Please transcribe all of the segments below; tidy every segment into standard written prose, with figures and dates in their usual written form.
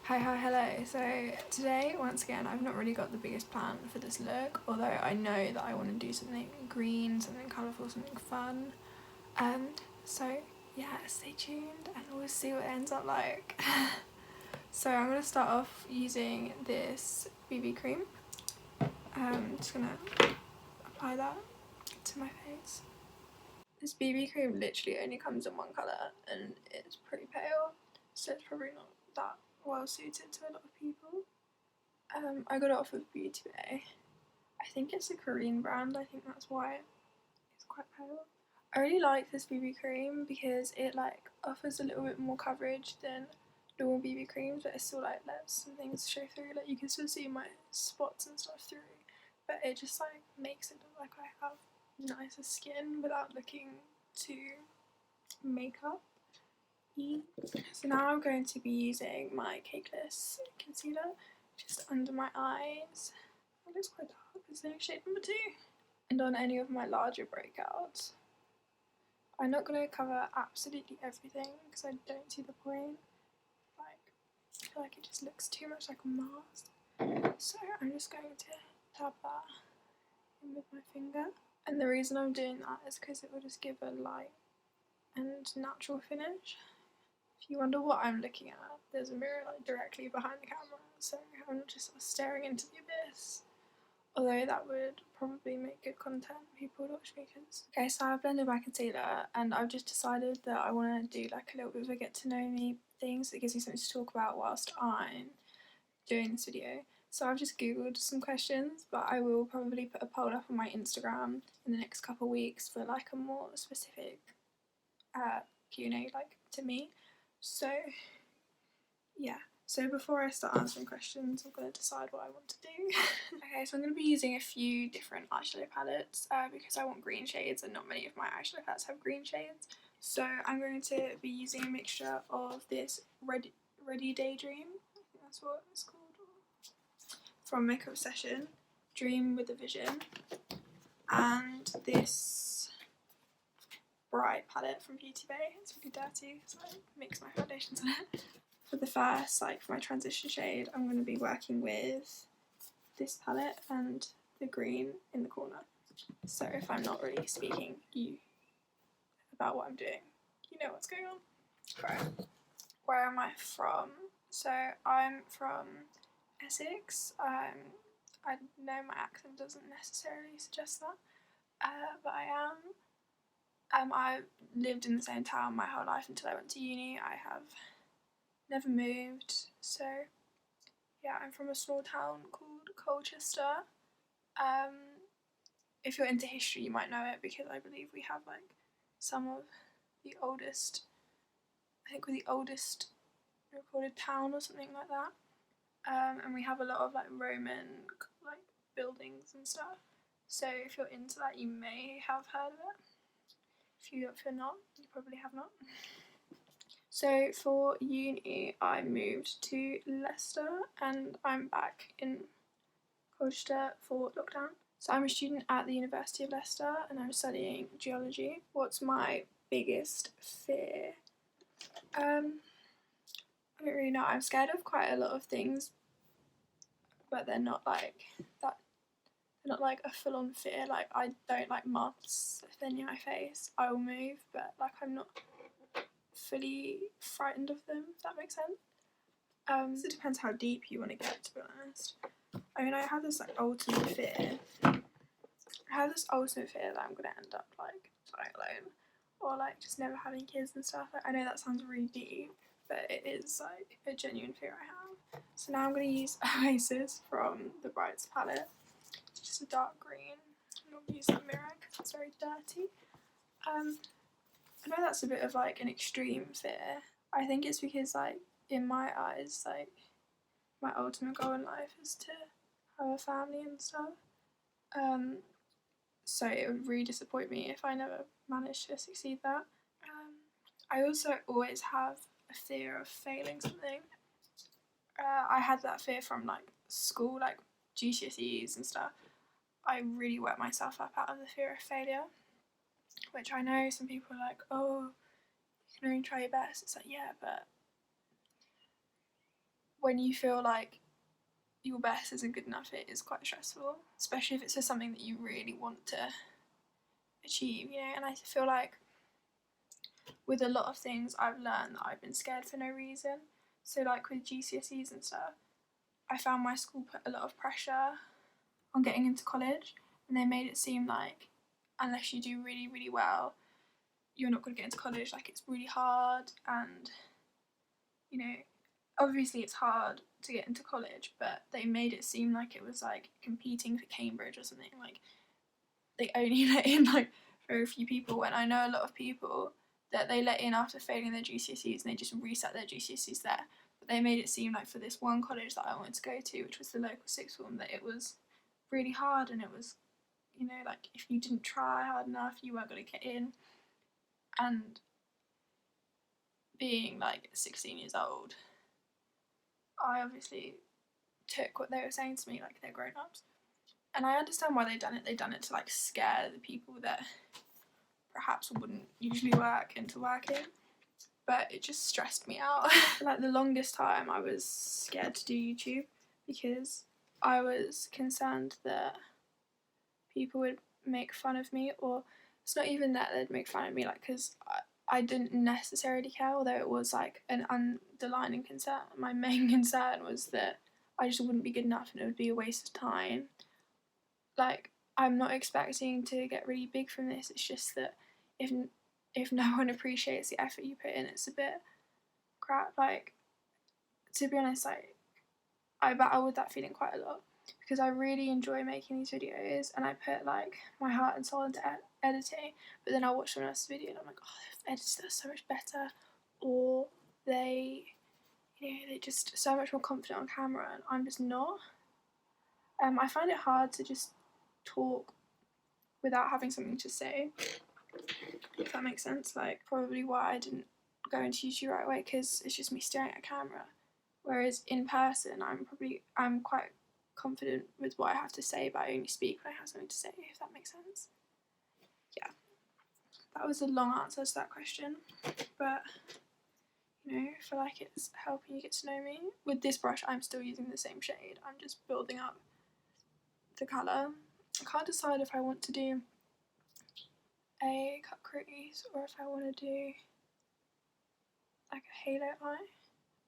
Hello. So today, once again, I've not really got the biggest plan for this look, although I know that I want to do something green, something colourful, something fun. So yeah, stay tuned and we'll see what it ends up like. So I'm going to start off using this BB cream. I'm just going to apply that to my face. This BB cream literally only comes in one colour and it's pretty pale, so it's probably not that well suited to a lot of people. I got it off of Beauty Bay. I think it's a Korean brand, I think that's why it's quite pale. I really like this BB cream because it like offers a little bit more coverage than normal BB creams, but it still like lets some things show through. Like you can still see my spots and stuff through, but it just like makes it look like I have nicer skin without looking too makeup-y. So now I'm going to be using my Cakeless concealer just under my eyes. It looks quite dark, it's in shade number 2. And on any of my larger breakouts. I'm not going to cover absolutely everything because I don't see the point. Like, I feel like it just looks too much like a mask. So I'm just going to tap that in with my finger. And the reason I'm doing that is because it will just give a light and natural finish. If you wonder what I'm looking at, there's a mirror like directly behind the camera, so I'm not just sort of staring into the abyss. Although that would probably make good content if people would watch me. Okay, so I've blended my concealer and I've just decided that I want to do like a little bit of a get to know me thing, so it gives me something to talk about whilst I'm doing this video. So I've just googled some questions, but I will probably put a poll up on my Instagram in the next couple of weeks for like a more specific Q&A like to me. So yeah. So before I start answering questions, I'm going to decide what I want to do. Okay, so I'm going to be using a few different eyeshadow palettes because I want green shades and not many of my eyeshadow palettes have green shades. So I'm going to be using a mixture of this Ready Daydream, I think that's what it's called, from Makeup Obsession, Dream with a Vision, and this Bright palette from Beauty Bay. It's really dirty, so I mix my foundations on it. For the first, like for my transition shade, I'm going to be working with this palette and the green in the corner. So if I'm not really speaking about what I'm doing, you know what's going on. Right. Where am I from? So I'm from Essex. I know my accent doesn't necessarily suggest that, but I am. I've lived in the same town my whole life until I went to uni. I have never moved, so yeah, I'm from a small town called Colchester. If you're into history, you might know it because I believe we have like some of the oldest, I think we're the oldest recorded town or something like that. And we have a lot of like Roman like buildings and stuff. So if you're into that, you may have heard of it. If you're not, you probably have not. So for uni, I moved to Leicester and I'm back in Colchester for lockdown. So I'm a student at the University of Leicester and I'm studying geology. What's my biggest fear? I don't really know. I'm scared of quite a lot of things, but they're not like that. They're not like a full-on fear. Like I don't like moths. If they're near my face, I will move, but like I'm not fully frightened of them, if that makes sense. So it depends how deep you want to get, to be honest. I mean, I have this like ultimate fear. I have this ultimate fear that I'm gonna end up like dying alone, or like just never having kids and stuff. Like I know that sounds really deep, but it is like a genuine fear I have. So now I'm gonna use Oasis from the Brights palette. It's just a dark green. I'm not gonna use that mirror because it's very dirty. I know that's a bit of like an extreme fear. I think it's because like in my eyes, like my ultimate goal in life is to have a family and stuff. So it would really disappoint me if I never managed to succeed that. I also always have a fear of failing something. I had that fear from like school, like GCSEs and stuff. I really worked myself up out of the fear of failure, which I know some people are like, oh, you can only try your best. It's like, yeah, but when you feel like your best isn't good enough, it is quite stressful, especially if it's just something that you really want to achieve, you know. And I feel like with a lot of things I've learned that I've been scared for no reason. So like with GCSEs and stuff, I found my school put a lot of pressure on getting into college, and they made it seem like unless you do really, really well, you're not going to get into college. Like, it's really hard, and, you know, obviously it's hard to get into college, but they made it seem like it was like competing for Cambridge or something. Like, they only let in like very few people, when I know a lot of people that they let in after failing their GCSEs and they just reset their GCSEs there. But they made it seem like for this one college that I wanted to go to, which was the local sixth form, that it was really hard, and it was, you know, like if you didn't try hard enough, you weren't going to get in. And being like 16 years old, I obviously took what they were saying to me like they're grown-ups. And I understand why they've done it. They've done it to like scare the people that perhaps wouldn't usually work into working. But it just stressed me out. Like the longest time I was scared to do YouTube because I was concerned that people would make fun of me, or it's not even that they'd make fun of me, like, because I didn't necessarily care, although it was like an underlying concern. My main concern was that I just wouldn't be good enough and it would be a waste of time. Like, I'm not expecting to get really big from this, it's just that if no one appreciates the effort you put in, it's a bit crap. Like, to be honest, like, I battle with that feeling quite a lot because I really enjoy making these videos and I put like my heart and soul into editing, but then I'll watch someone else's video and I'm like, oh, they've edited that so much better, or they, you know, they're just so much more confident on camera and I'm just not. I find it hard to just talk without having something to say, if that makes sense. Like, probably why I didn't go into YouTube right away, because it's just me staring at a camera. Whereas in person, I'm quite confident with what I have to say, but I only speak when I have something to say, if that makes sense. Yeah, that was a long answer to that question, but, you know, I feel like it's helping you get to know me. With this brush, I'm still using the same shade. I'm just building up the colour. I can't decide if I want to do a cut crease or if I want to do like a halo eye.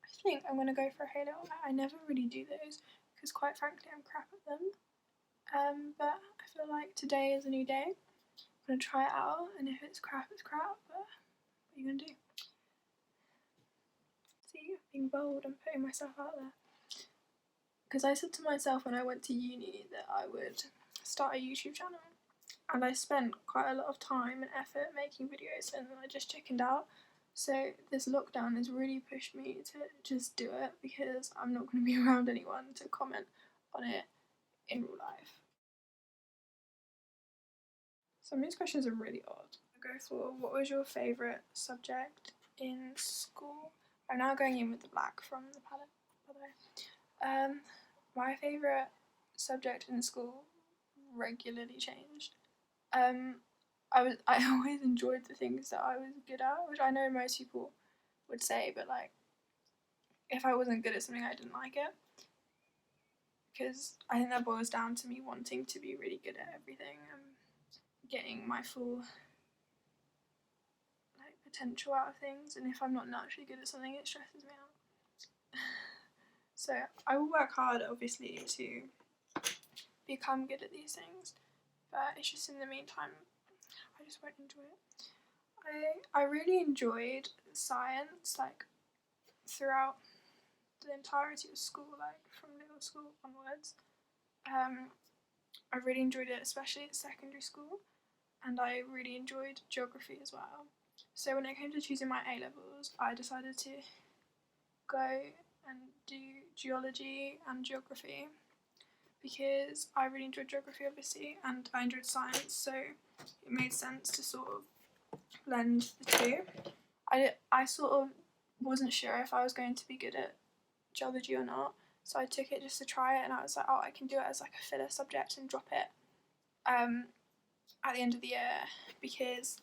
I think I'm going to go for a halo eye. I never really do those because, quite frankly, I'm crap at them. But I feel like today is a new day. I'm going to try it out, and if it's crap, it's crap, but what are you going to do? See, being bold and putting myself out there. Because I said to myself when I went to uni that I would start a YouTube channel, and I spent quite a lot of time and effort making videos, and I just chickened out. So this lockdown has really pushed me to just do it, because I'm not going to be around anyone to comment on it in real life. Some of these questions are really odd. I'll go for, what was your favourite subject in school? I'm now going in with the black from the palette, by the way. My favourite subject in school regularly changed. I always enjoyed the things that I was good at, which I know most people would say, but like, if I wasn't good at something, I didn't like it. Because I think that boils down to me wanting to be really good at everything and getting my full like potential out of things, and if I'm not naturally good at something, it stresses me out. So I will work hard, obviously, to become good at these things, but it's just in the meantime, I just won't enjoy it. I really enjoyed science, like, throughout the entirety of school, like, from middle school onwards. I really enjoyed it, especially at secondary school, and I really enjoyed geography as well. So when it came to choosing my A-levels, I decided to go and do geology and geography, because I really enjoyed geography, obviously, and I enjoyed science, so it made sense to sort of blend the two. I sort of wasn't sure if I was going to be good at geology or not, so I took it just to try it, and I was like, oh, I can do it as like a filler subject and drop it at the end of the year, because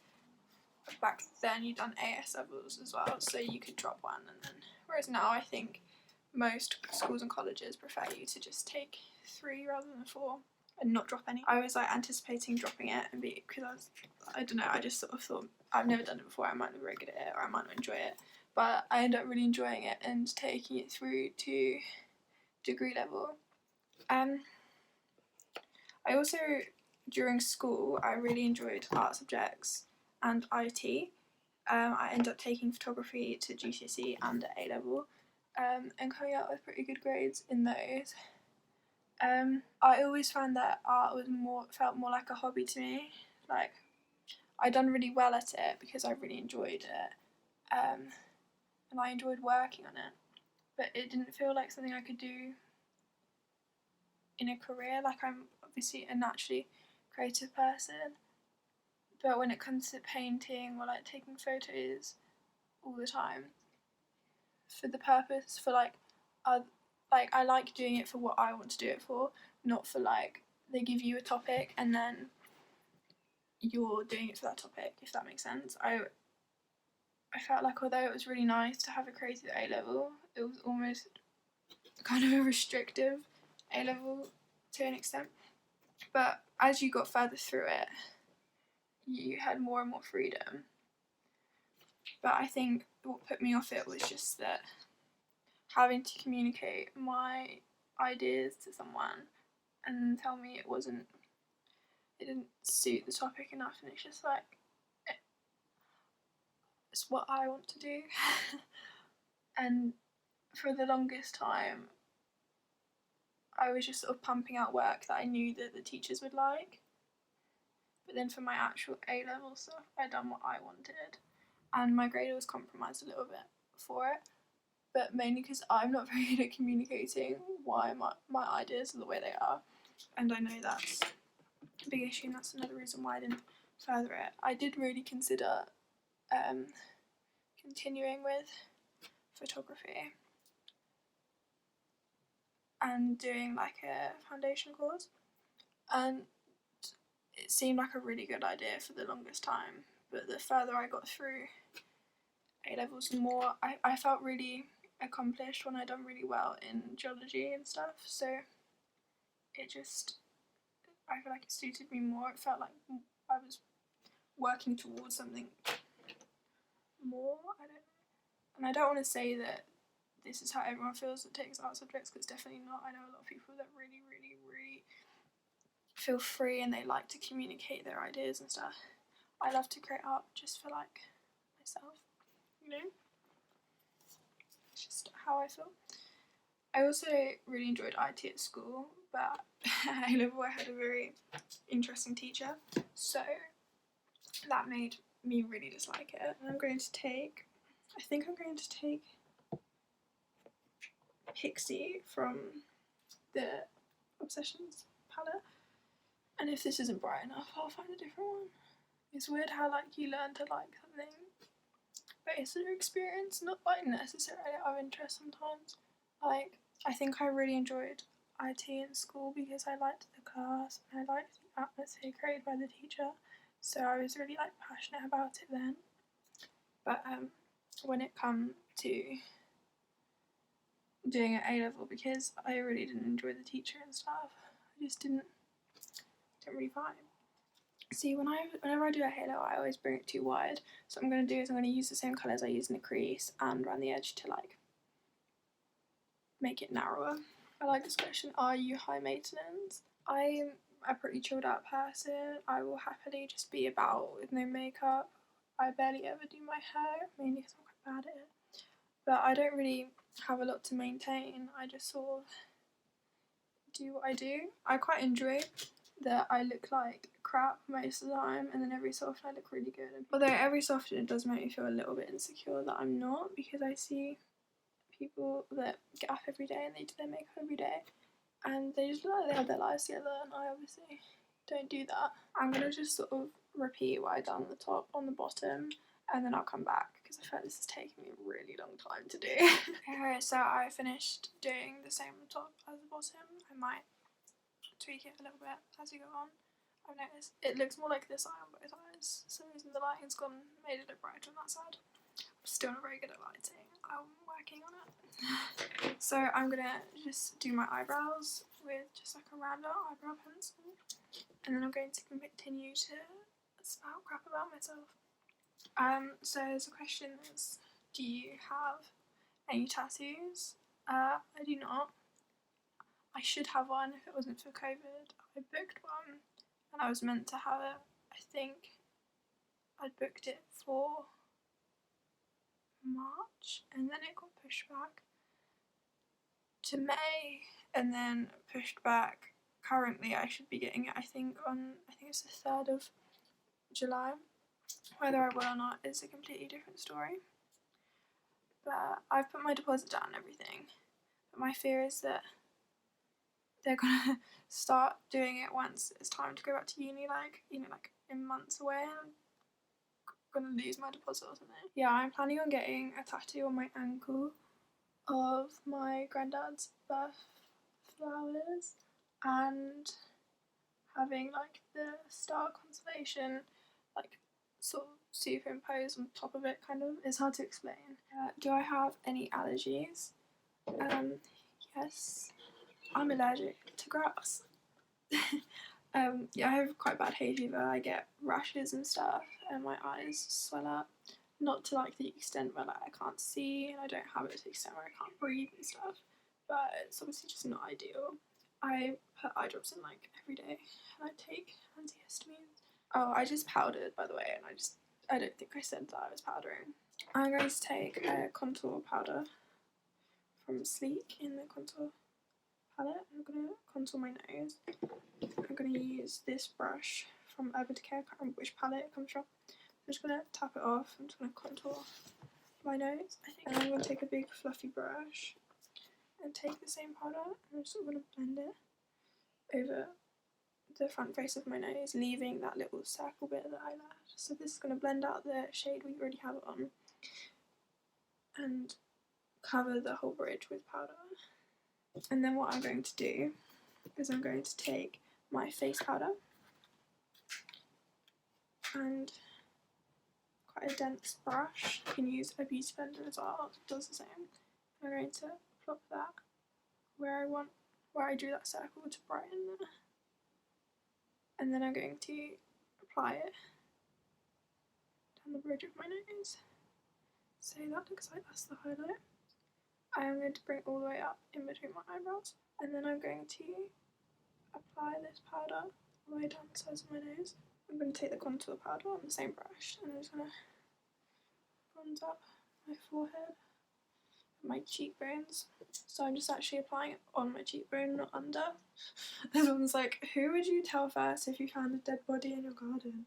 back then you'd done AS levels as well, so you could drop one, and then, whereas now I think most schools and colleges prefer you to just take 3 rather than 4 and not drop any. I was like anticipating dropping it because I don't know, I just sort of thought I've never done it before, I might not be very good at it or I might not enjoy it, but I ended up really enjoying it and taking it through to degree level. I also, during school, I really enjoyed art subjects and IT. I ended up taking photography to GCSE and at A level, and coming out with pretty good grades in those. I always found that art was felt more like a hobby to me. Like, I'd done really well at it because I really enjoyed it, and I enjoyed working on it. But it didn't feel like something I could do in a career. Like, I'm obviously a naturally creative person, but when it comes to painting or like taking photos all the time for the purpose, for like I like doing it for what I want to do it for, not for like they give you a topic and then you're doing it for that topic, if that makes sense. I felt like although it was really nice to have a creative A level, it was almost kind of a restrictive A level to an extent. But as you got further through it, you had more and more freedom. But I think what put me off it was just that having to communicate my ideas to someone and tell me it didn't suit the topic enough, and it's just like, it's what I want to do. And for the longest time, I was just sort of pumping out work that I knew that the teachers would like. But then for my actual A-level stuff, I'd done what I wanted. And my grade was compromised a little bit for it. But mainly because I'm not very good at communicating why my ideas are the way they are. And I know that's a big issue, and that's another reason why I didn't further it. I did really consider continuing with photography and doing like a foundation course, and it seemed like a really good idea for the longest time, but the further I got through A levels, the more I felt really accomplished when I'd done really well in geology and stuff, so it just, I feel like it suited me more. It felt like I was working towards something more, I don't know. And I don't want to say that this is how everyone feels that takes art subjects, because it's definitely not. I know a lot of people that really, really, really feel free and they like to communicate their ideas and stuff. I love to create art just for like myself, you know? It's just how I feel. I also really enjoyed IT at school, but at A-level I had a very interesting teacher, so that made me really dislike it. And I think I'm going to take Pixie from the Obsessions palette, and if this isn't bright enough, I'll find a different one. It's weird how like you learn to like something based on your experience, not like necessarily out of interest sometimes. Like, I think I really enjoyed IT in school because I liked the class and I liked the atmosphere created by the teacher, so I was really like passionate about it then. But when it come to doing an A-level, because I really didn't enjoy the teacher and stuff, I just didn't really vibe. See, whenever I do a halo, I always bring it too wide. So what I'm going to do is I'm going to use the same colours I use in the crease and around the edge to like make it narrower. I like this question, are you high maintenance? I'm a pretty chilled out person. I will happily just be about with no makeup. I barely ever do my hair, mainly because I'm quite bad at it. But I don't really have a lot to maintain. I just sort of do what I do. I quite enjoy that I look like crap most of the time, and then every so often I look really good. Although every so often it does make me feel a little bit insecure that I'm not, because I see people that get up every day and they do their makeup every day and they just look like they have their lives together, and I obviously don't do that. I'm going to just sort of repeat what I've done on the top, on the bottom, and then I'll come back because I feel like this is taking me a really long time to do. Okay, so I finished doing the same on the top as the bottom. I might tweak it a little bit as we go on. I've noticed it looks more like this eye on both eyes. For some reason the lighting's made it look brighter on that side. I'm still not very good at lighting. I'm working on it. So I'm gonna just do my eyebrows with just like a random eyebrow pencil, and then I'm going to continue to spout crap about myself. So the question is, do you have any tattoos? I do not. I should have one if it wasn't for COVID. I booked one and I was meant to have it. I think I booked it for March and then it got pushed back to May and then pushed back. Currently I should be getting it I think it's the 3rd of July. Whether I will or not is a completely different story. But I've put my deposit down and everything. But my fear is that they're gonna start doing it once it's time to go back to uni, like in months away, and I'm gonna lose my deposit or something. Yeah, I'm planning on getting a tattoo on my ankle of my granddad's birth flowers and having like the star constellation like sort of superimposed on top of it, kind of. It's hard to explain. Do I have any allergies? Yes. I'm allergic to grass. Yeah, I have quite bad hay fever. I get rashes and stuff and my eyes swell up. Not to like the extent where like I can't see, and I don't have it to the extent where I can't breathe and stuff, but it's obviously just not ideal. I put eye drops in like every day and I take antihistamines. Oh, I just powdered, by the way, and I don't think I said that I was powdering. I'm going to take a contour powder from Sleek in the contour palette. I'm going to contour my nose. I'm going to use this brush from Urban Decay. I can't remember which palette it comes from. I'm just going to tap it off. I'm just going to contour my nose, I think. And I'm going to take a big fluffy brush and take the same powder and I'm just going to blend it over the front face of my nose, leaving that little circle bit of the eyelash. So this is going to blend out the shade we already have it on and cover the whole bridge with powder. And then what I'm going to do is I'm going to take my face powder and quite a dense brush. You can use a beauty blender as well, it does the same. I'm going to plop that where I drew that circle to brighten it. And then I'm going to apply it down the bridge of my nose. So that looks like that's the highlight. I am going to bring it all the way up in between my eyebrows. And then I'm going to apply this powder all the way down the sides of my nose. I'm going to take the contour powder on the same brush and I'm just going to bronze up my forehead and my cheekbones. So I'm just actually applying it on my cheekbone, not under. Everyone's like, who would you tell first if you found a dead body in your garden?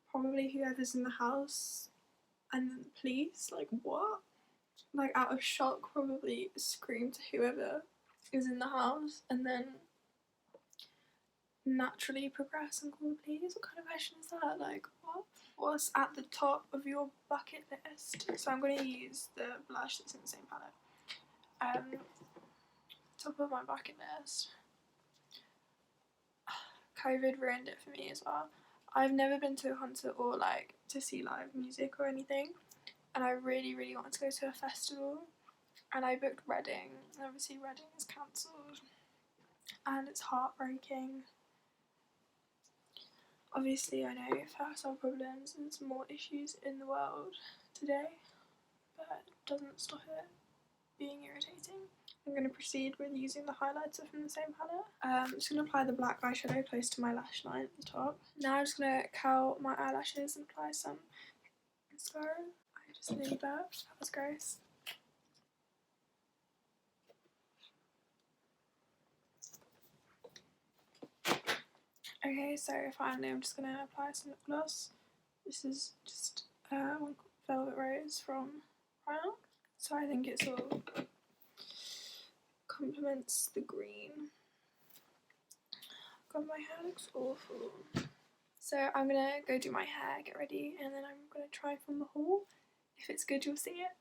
Probably whoever's in the house and then the police. Like, what? Like, out of shock, probably scream to whoever is in the house and then naturally progress and call the police. What kind of question is that? Like, what? What's at the top of your bucket list? So I'm going to use the blush that's in the same palette. Top of my bucket list. COVID ruined it for me as well. I've never been to a concert or like to see live music or anything, and I really, really wanted to go to a festival, and I booked Reading. Obviously Reading is cancelled, and it's heartbreaking. Obviously I know first world problems and some more issues in the world today, but it doesn't stop it being irritating. I'm going to proceed with using the highlighter from the same palette. I'm just going to apply the black eyeshadow close to my lash line at the top. Now I'm just going to curl my eyelashes and apply some mascara. I just nearly burped, that was gross. Okay, so finally I'm just going to apply some lip gloss. This is just one Velvet Rose from Primark. So I think it sort of complements the green. God, my hair looks awful. So I'm going to go do my hair, get ready, and then I'm going to try from the haul. If it's good, you'll see it.